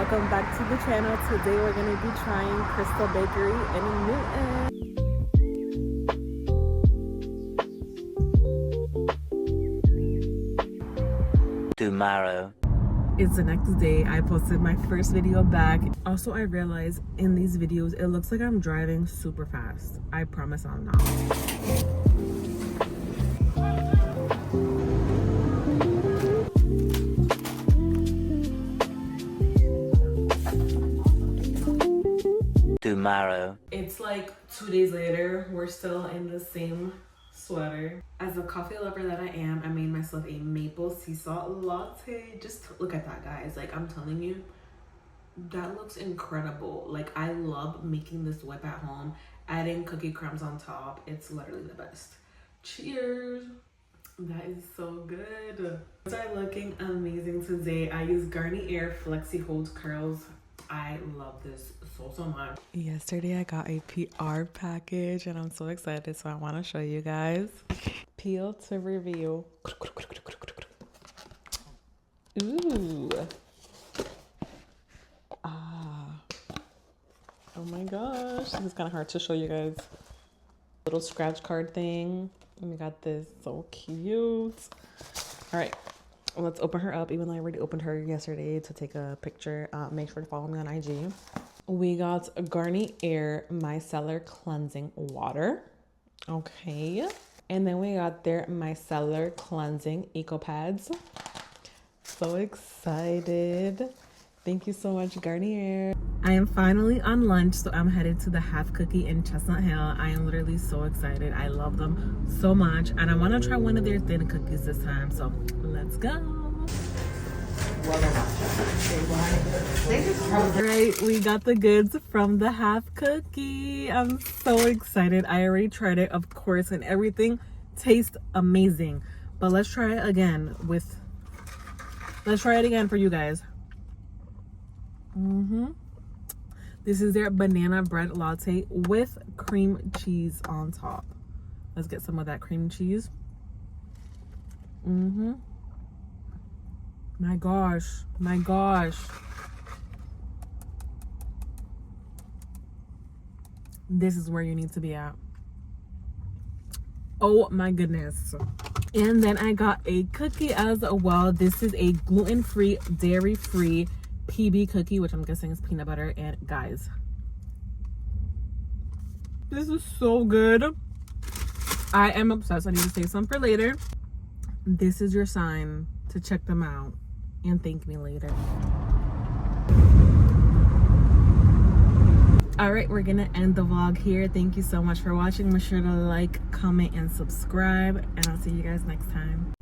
welcome back to the channel. Today we're going to be trying Crystal Bakery in Newton. Tomorrow. It's the next day. I posted my first video back. Also, I realized in these videos it looks like I'm driving super fast. I promise I'm not. Tomorrow. It's like 2 days later. We're still in the same sweater. As a coffee lover that I am, I made myself a maple sea salt latte. Just look at that, guys. Like, I'm telling you, that looks incredible. Like, I love making this whip at home, adding cookie crumbs on top. It's literally the best. Cheers. That is so good. These are looking amazing today. I use Garnier Flexi Hold Curls. I love this so much. Yesterday I got a PR package and I'm so excited, so I want to show you guys. Peel to review. Ooh. Ah. Oh my gosh. This is kind of hard to show you guys. Little scratch card thing. And we got this. So cute. All right. Let's open her up, even though I already opened her yesterday to take a picture. Make sure to follow me on IG. We got Garnier Micellar Cleansing Water. Okay. And then we got their Micellar Cleansing Eco Pads. So excited. Thank you so much, Garnier. I am finally on lunch, so I'm headed to the Half Cookie in Chestnut Hill. I am literally so excited. I love them so much. And I want to try one of their thin cookies this time. So let's go. Alright, we got the goods from the Half Cookie. I'm so excited. I already tried it, of course, and everything tastes amazing. But let's try it again for you guys. This is their banana bread latte with cream cheese on top. Let's get some of that cream cheese. My gosh. This is where you need to be at. Oh my goodness. And then I got a cookie as well. This is a gluten-free, dairy-free PB cookie, which I'm guessing is peanut butter. And guys, this is so good. I am obsessed. I need to save some for later. This is your sign to check them out and thank me later. All right, we're gonna end the vlog here. Thank you so much for watching. Make sure to like, comment, and subscribe, and I'll see you guys next time.